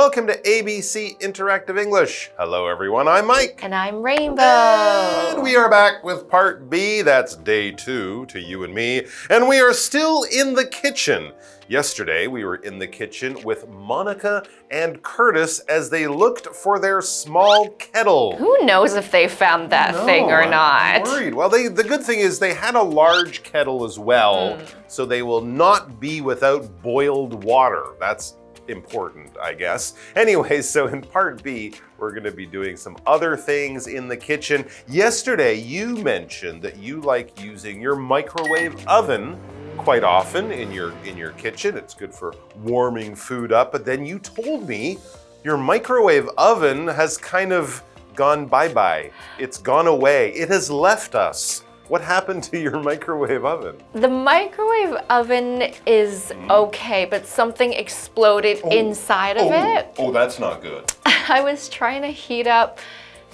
Welcome to ABC Interactive English. Hello everyone, I'm Mike. And I'm Rainbow. And we are back with part B, that's day 2 to you and me. And we are still in the kitchen. Yesterday, we were in the kitchen with Monica and Curtis as they looked for their small kettle. Who knows if they found that thing or not? I'm worried. Well, the good thing is they had a large kettle as well, so they will not be without boiled water. That's important, I guess. Anyway, so in part B, we're going to be doing some other things in the kitchen. Yesterday, you mentioned that you like using your microwave oven quite often in your kitchen. It's good for warming food up. But then you told me your microwave oven has kind of gone bye-bye. It's gone away. It has left us. What happened to your microwave oven? The microwave oven is okay, but something exploded inside of it. Oh, that's not good. I was trying to heat up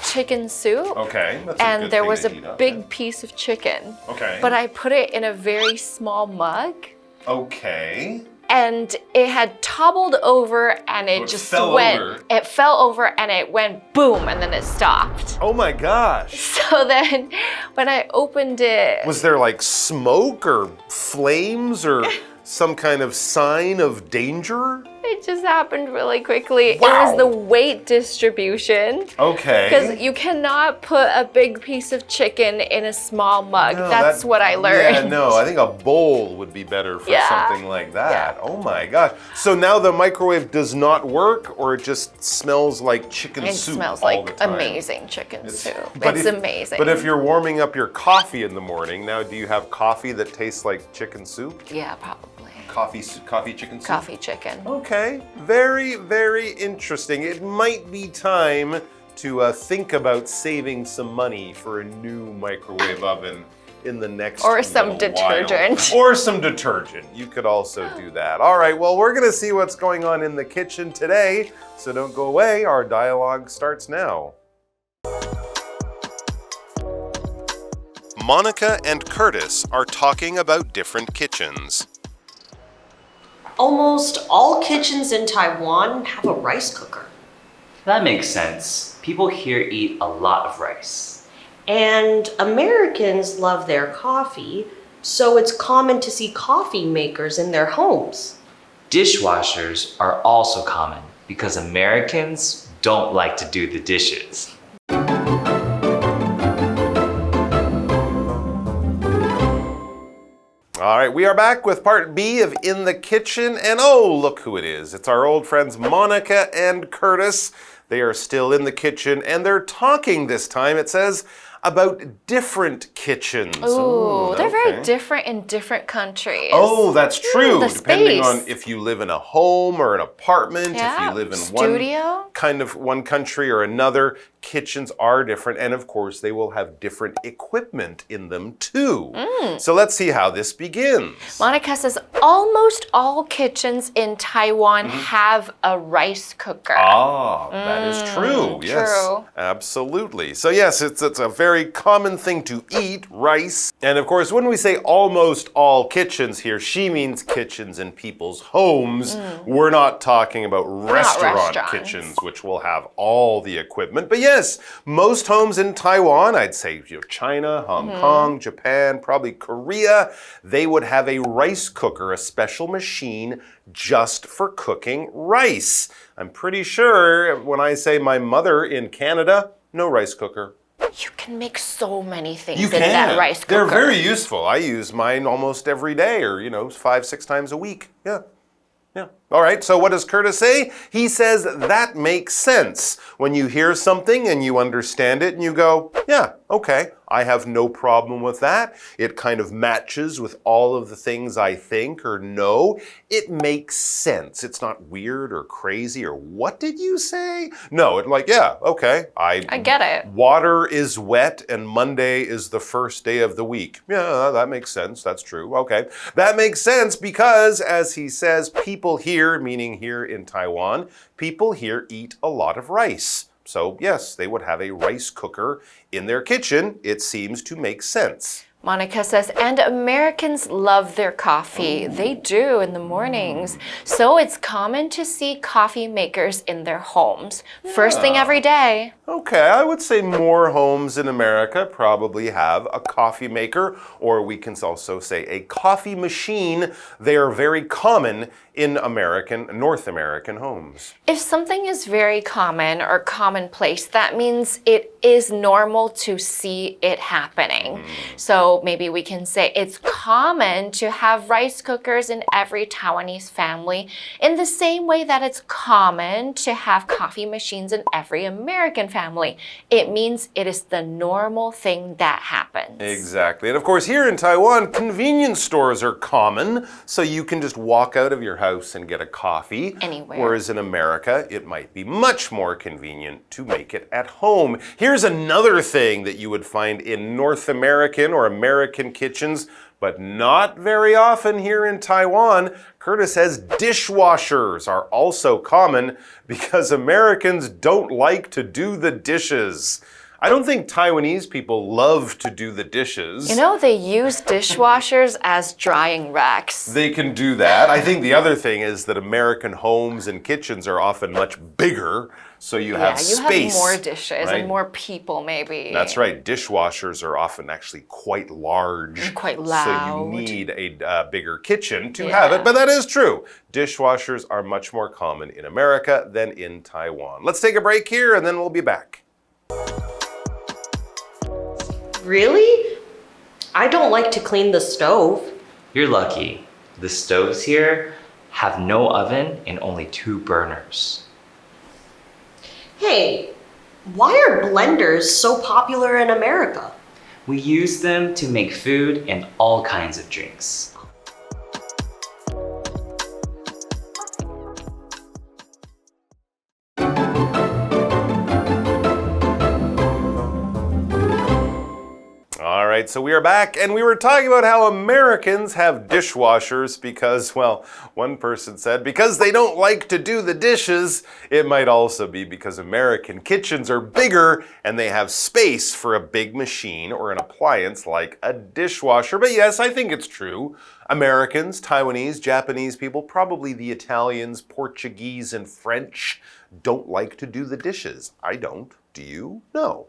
chicken soup. Okay, that's a and good there thing was to a heat up, big piece of chicken. Okay. But I put it in a very small mug. Okay. And it had toppled over and it just went. It fell over and it went boom and then it stopped. Oh my gosh. So then when I opened it. Was there like smoke or flames or some kind of sign of danger? It just happened really quickly. Wow. It was the weight distribution. Okay. Because you cannot put a big piece of chicken in a small mug. No, That's what I learned. Yeah, no, I think a bowl would be better for something like that. Yeah. Oh my gosh. So now the microwave does not work, or it just smells like chicken soup? It smells all like the time? amazing chicken soup. But It's amazing. But if you're warming up your coffee in the morning, now do you have coffee that tastes like chicken soup? Yeah, probably. Coffee chicken soup? Coffee chicken. Okay, very, very interesting. It might be time to think about saving some money for a new microwave oven in the next Or some little detergent. while. Or some detergent. You could also do that. All right, well, we're gonna see what's going on in the kitchen today, so don't go away. Our dialogue starts now. Monica and Curtis are talking about different kitchens. Almost all kitchens in Taiwan have a rice cooker. That makes sense. People here eat a lot of rice. And Americans love their coffee, so it's common to see coffee makers in their homes. Dishwashers are also common because Americans don't like to do the dishes. All right, we are back with part B of In the Kitchen, and oh, look who it is. It's our old friends Monica and Curtis. They are still in the kitchen, and they're talking this time, it says, about different kitchens. Ooh, they're very different in different countries. Oh, that's true. The Depending space. on if you live in a home or an apartment, Yeah, if you live in studio. one country or another, kitchens are different, and of course they will have different equipment in them too. So let's see how this begins. Monica says almost all kitchens in Taiwan have a rice cooker. Ah, that is true. Yes, true. absolutely. So yes, it's a very common thing to eat, rice. And of course, when we say almost all kitchens here, she means kitchens in people's homes. We're not talking about restaurant kitchens, which will have all the equipment. But yes, most homes in Taiwan, I'd say China, Hong Kong, Japan, probably Korea, they would have a rice cooker, a special machine just for cooking rice. I'm pretty sure when I say my mother in Canada, no rice cooker. You can make so many things You in that rice cooker. They're very useful. I use mine almost every day or, 5-6 times a week. Yeah. All right, so what does Curtis say? He says that makes sense. When you hear something and you understand it and you go, yeah, okay, I have no problem with that. It kind of matches with all of the things I think or know. It makes sense. It's not weird or crazy or what did you say? No, yeah, okay. I get it. Water is wet and Monday is the first day of the week. Yeah, that makes sense. That's true. Okay. That makes sense because, as he says, people here, meaning here in Taiwan, people here eat a lot of rice. So yes, they would have a rice cooker in their kitchen. It seems to make sense. Monica says, and Americans love their coffee. They do in the mornings. So it's common to see coffee makers in their homes. First thing every day. Okay, I would say more homes in America probably have a coffee maker, or we can also say a coffee machine. They are very common in North American homes. If something is very common or commonplace, that means it is normal to see it happening. So maybe we can say it's common to have rice cookers in every Taiwanese family in the same way that it's common to have coffee machines in every American family. It means it is the normal thing that happens. Exactly. And of course, here in Taiwan, convenience stores are common, so you can just walk out of your house and get a coffee. Anywhere. Whereas in America, it might be much more convenient to make it at home. Here's another thing that you would find in North American or American kitchens, but not very often here in Taiwan. Curtis says dishwashers are also common because Americans don't like to do the dishes. I don't think Taiwanese people love to do the dishes. You know, they use dishwashers as drying racks. They can do that. I think the other thing is that American homes and kitchens are often much bigger, so you have space. Yeah, you have more dishes right? and more people, maybe. That's right. Dishwashers are often actually quite large. And quite loud. So you need a bigger kitchen to have it. But that is true. Dishwashers are much more common in America than in Taiwan. Let's take a break here and then we'll be back. Really? I don't like to clean the stove. You're lucky. The stoves here have no oven and only 2 burners. Hey, why are blenders so popular in America? We use them to make food and all kinds of drinks. All right, so we are back, and we were talking about how Americans have dishwashers because, well, one person said because they don't like to do the dishes. It might also be because American kitchens are bigger and they have space for a big machine or an appliance like a dishwasher. But yes, I think it's true. Americans, Taiwanese, Japanese people, probably the Italians, Portuguese, and French don't like to do the dishes. I don't. Do you? No.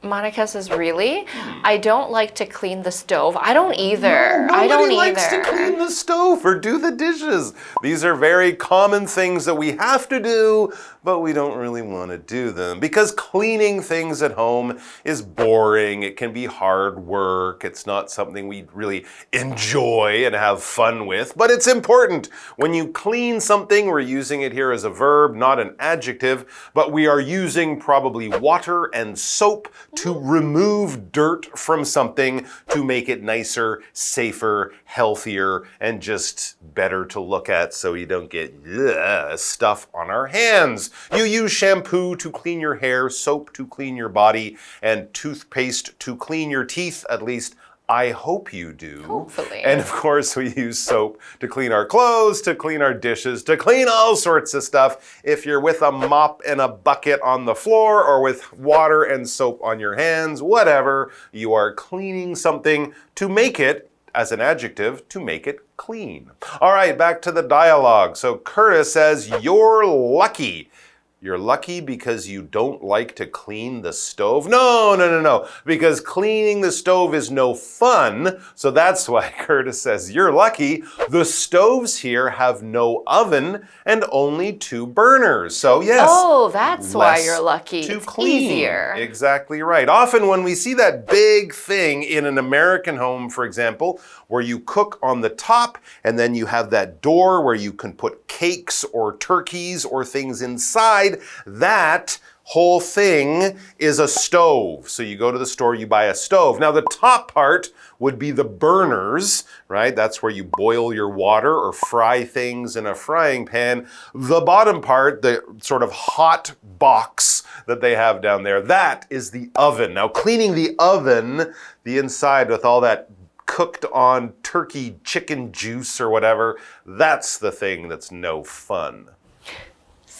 Monica says, really? I don't like to clean the stove. I don't either. I don't Nobody likes to clean the stove or do the dishes. These are very common things that we have to do, but we don't really want to do them because cleaning things at home is boring. It can be hard work. It's not something we really enjoy and have fun with, but it's important. When you clean something, we're using it here as a verb, not an adjective, but we are using probably water and soap to remove dirt from something to make it nicer, safer, healthier, and just better to look at so you don't get stuff on our hands. You use shampoo to clean your hair, soap to clean your body, and toothpaste to clean your teeth, at least I hope you do. Hopefully. And of course, we use soap to clean our clothes, to clean our dishes, to clean all sorts of stuff. If you're with a mop and a bucket on the floor or with water and soap on your hands, whatever, you are cleaning something to make it, as an adjective, to make it clean. All right, back to the dialogue. So Curtis says, you're lucky. You're lucky because you don't like to clean the stove? No. Because cleaning the stove is no fun. So that's why Curtis says you're lucky. The stoves here have no oven and only 2 burners. So yes. Oh, that's why you're lucky. To it's clean. easier. Exactly right. Often when we see that big thing in an American home, for example, where you cook on the top and then you have that door where you can put cakes or turkeys or things inside, that whole thing is a stove. So you go to the store, you buy a stove. Now the top part would be the burners, right? That's where you boil your water or fry things in a frying pan. The bottom part, the sort of hot box that they have down there, that is the oven. Now cleaning the oven, the inside with all that cooked on turkey chicken juice or whatever, that's the thing that's no fun.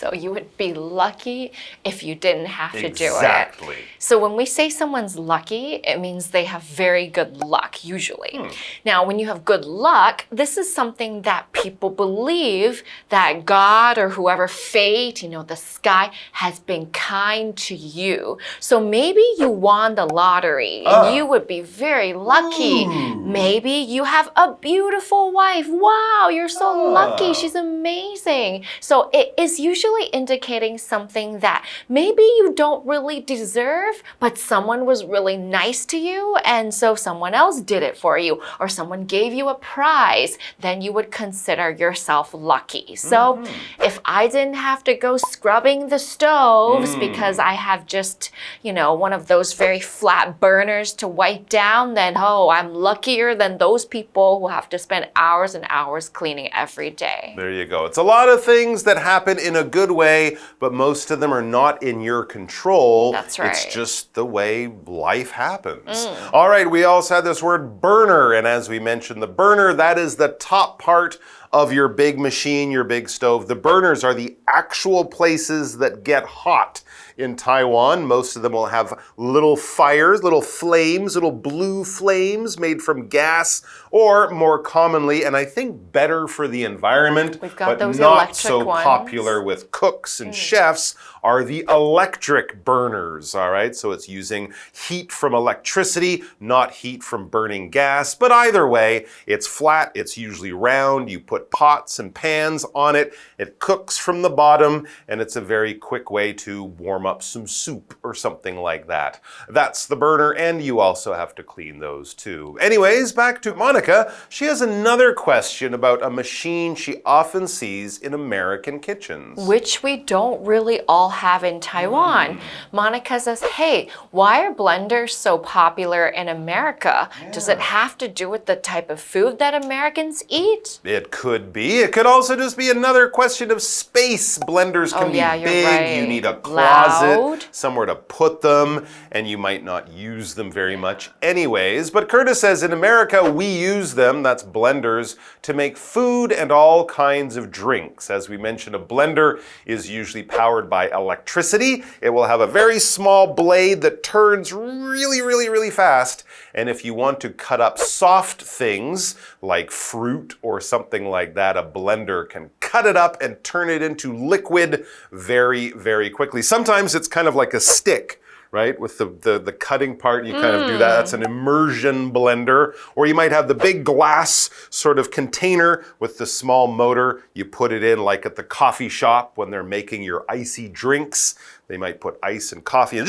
So you would be lucky if you didn't have to do it. Exactly. So when we say someone's lucky, it means they have very good luck, usually. Now, when you have good luck, this is something that people believe that God or whoever, fate, the sky has been kind to you. So maybe you won the lottery and you would be very lucky. Maybe you have a beautiful wife. Wow, you're so lucky. She's amazing. So it is usually indicating something that maybe you don't really deserve, but someone was really nice to you, and so someone else did it for you, or someone gave you a prize, then you would consider yourself lucky. So if I didn't have to go scrubbing the stoves because I have just, one of those very flat burners to wipe down, then I'm luckier than those people who have to spend hours and hours cleaning every day. There you go. It's a lot of things that happen in a good way, but most of them are not in your control. That's right. It's just the way life happens. All right, we also had this word burner, and as we mentioned, the burner, that is the top part of your big machine, your big stove. The burners are the actual places that get hot. In Taiwan, most of them will have little fires, little flames, little blue flames made from gas, or more commonly, and I think better for the environment, We've got but those not so electric ones. popular with cooks and chefs, are the electric burners, all right? So it's using heat from electricity, not heat from burning gas. But either way, it's flat, it's usually round, you put pots and pans on it, it cooks from the bottom, and it's a very quick way to warm up some soup or something like that. That's the burner, and you also have to clean those too. Anyways, back to Monica. She has another question about a machine she often sees in American kitchens. Which we don't really all have in Taiwan. Monica says, hey, why are blenders so popular in America? Does it have to do with the type of food that Americans eat? It could be. It could also just be another question of space. Blenders can be big. Right. You need a closet, Loud. somewhere to put them, and you might not use them very much anyways. But Curtis says in America, we use them, that's blenders, to make food and all kinds of drinks. As we mentioned, a blender is usually powered by electricity. It will have a very small blade that turns really, really, really fast. And if you want to cut up soft things like fruit or something like that, a blender can cut it up and turn it into liquid very, very quickly. Sometimes it's kind of like a stick, right? With the cutting part, you kind of do that. That's an immersion blender. Or you might have the big glass sort of container with the small motor. You put it in like at the coffee shop when they're making your icy drinks. They might put ice and coffee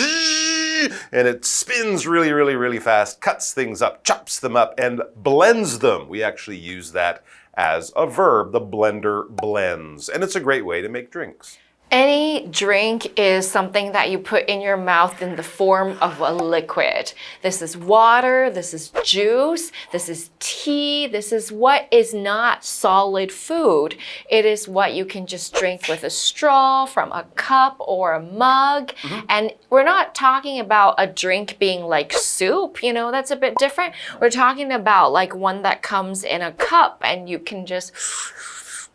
and it spins really, really, really fast, cuts things up, chops them up, and blends them. We actually use that as a verb. The blender blends. And it's a great way to make drinks. Any drink is something that you put in your mouth in the form of a liquid. This is water, this is juice, this is tea, this is what is not solid food. It is what you can just drink with a straw from a cup or a mug. And we're not talking about a drink being like soup, that's a bit different. We're talking about like one that comes in a cup and you can just...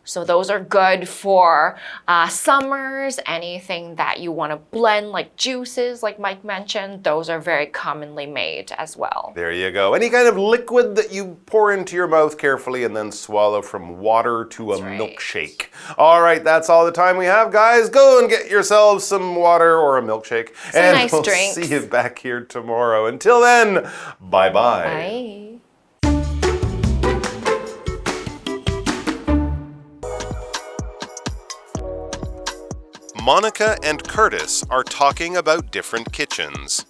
So those are good for summers, anything that you want to blend, like juices, like Mike mentioned, those are very commonly made as well. There you go. Any kind of liquid that you pour into your mouth carefully and then swallow, from water to a milkshake. All right, that's all the time we have, guys. Go and get yourselves some water or a milkshake. Some and nice we'll drinks. see you back here tomorrow. Until then, bye-bye. Bye. Monica and Curtis are talking about different kitchens.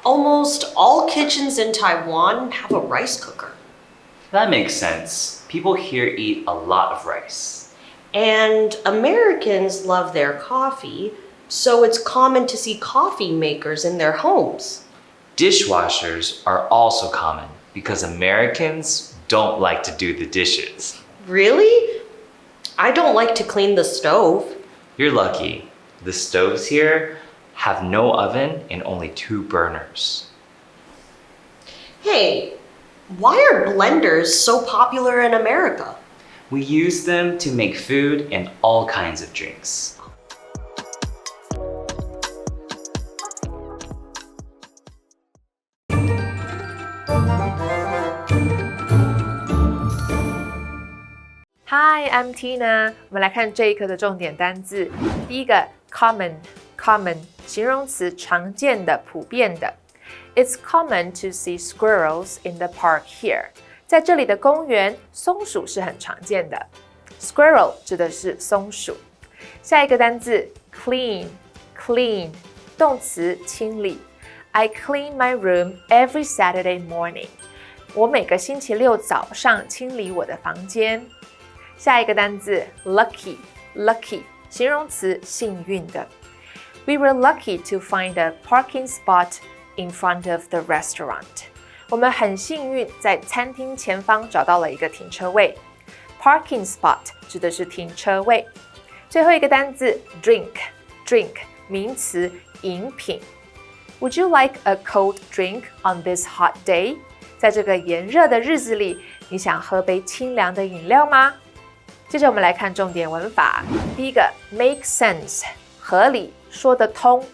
Almost all kitchens in Taiwan have a rice cooker. That makes sense. People here eat a lot of rice. And Americans love their coffee, so it's common to see coffee makers in their homes. Dishwashers are also common because Americans don't like to do the dishes. Really? I don't like to clean the stove. You're lucky. The stoves here have no oven and only 2 burners. Hey, why are blenders so popular in America? We use them to make food and all kinds of drinks. Hi, I'm Tina. 我们来看这一课的重点单字。第一个 common 形容词，常见的、普遍的。It's common to see squirrels in the park here. 在这里的公园，松鼠是很常见的。Squirrel 指的是松鼠。下一个单字 clean 动词，清理。I clean my room every Saturday morning. 我每个星期六早上清理我的房间。下一个单字 lucky 形容词，幸运的。We were lucky to find a parking spot in front of the restaurant. 我们很幸运在餐厅前方找到了一个停车位。Parking spot 指的是停车位。最后一个单字 drink 名词，饮品。Would you like a cold drink on this hot day? 在这个炎热的日子里，你想喝杯清凉的饮料吗？接着我们来看重点文法。第一个 make sense 合理，说得通。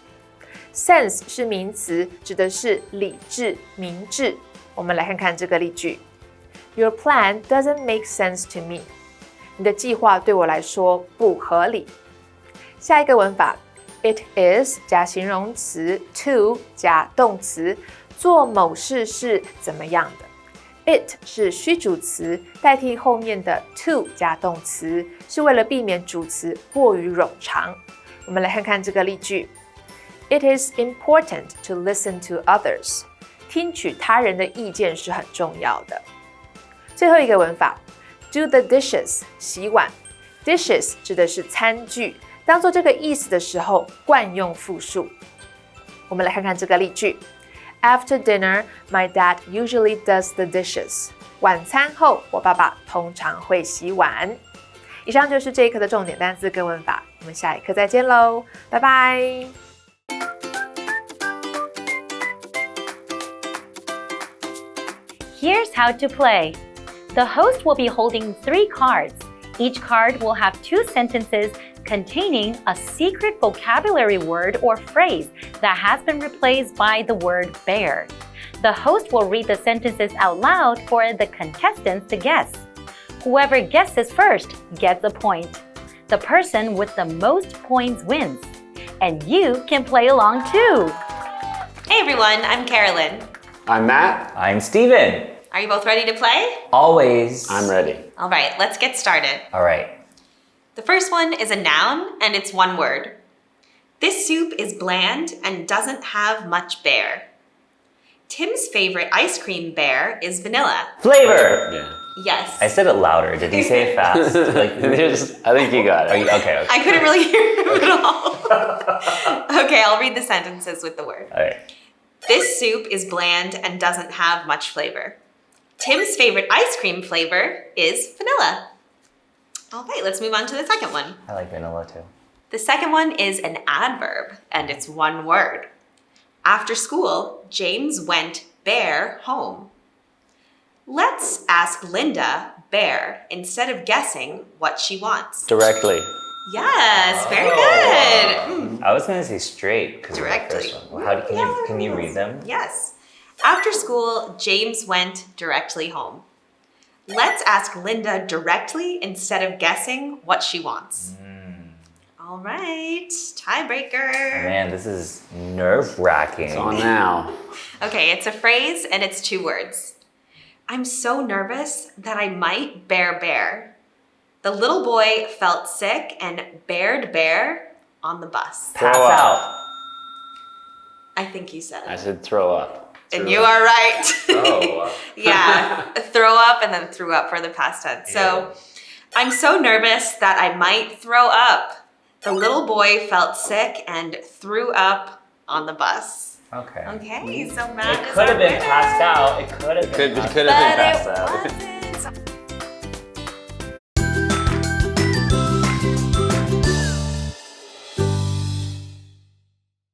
Sense 是名词，指的是理智、明智。我们来看看这个例句 Your plan doesn't make sense to me. 你的计划对我来说不合理。下一个文法 It is 加形容词 to 加动词，做某事是怎么样的。It 是虚主词，代替后面的 to 加动词，是为了避免主词过于冗长。我们来看看这个例句 It is important to listen to others. 听取他人的意见是很重要的。最后一个文法 Do the dishes 洗碗。Dishes 指的是餐具，当做这个意思的时候惯用复数。我们来看看这个例句After dinner, my dad usually does the dishes. 晚餐后，我爸爸通常会洗碗。以上就是这一课的重点单词跟文法，我们下一课再见喽，拜拜。Here's how to play. The host will be holding 3 cards. Each card will have 2 sentences containing a secret vocabulary word or phrase that has been replaced by the word bear. The host will read the sentences out loud for the contestants to guess. Whoever guesses first gets a point. The person with the most points wins. And you can play along too. Hey everyone, I'm Carolyn. I'm Matt. I'm Steven. Are you both ready to play? Always. I'm ready. All right, let's get started. All right. The first one is a noun, and it's one word. This soup is bland and doesn't have much bear. Tim's favorite ice cream bear is vanilla. Flavor. Yeah. Yes. I said it louder. Did he say it fast? I think you got it. Okay. I couldn't really hear him at all. Okay, I'll read the sentences with the word. All right. This soup is bland and doesn't have much flavor. Tim's favorite ice cream flavor is vanilla. All right, let's move on to the second one. I like vanilla too. The second one is an adverb, and it's one word. After school, James went bare home. Let's ask Linda bare instead of guessing what she wants. Directly. Yes, very good. I was gonna say straight because Directly. Well, can you read them? Yes. After school, James went directly home. Let's ask Linda directly instead of guessing what she wants. All right, tiebreaker. Man, this is nerve-wracking. It's on now. Okay, it's a phrase and it's 2 words. I'm so nervous that I might bear. The little boy felt sick and bared bear on the bus. Pass Throw up. out. I think you said I it. said throw up. And you are right. Oh. Yeah, throw up and then threw up for the past tense. So, I'm so nervous that I might throw up. The little boy felt sick and threw up on the bus. Okay. Okay, so Matt It is could our have been winner. passed out. It could have been Could have been But passed it out. wasn't.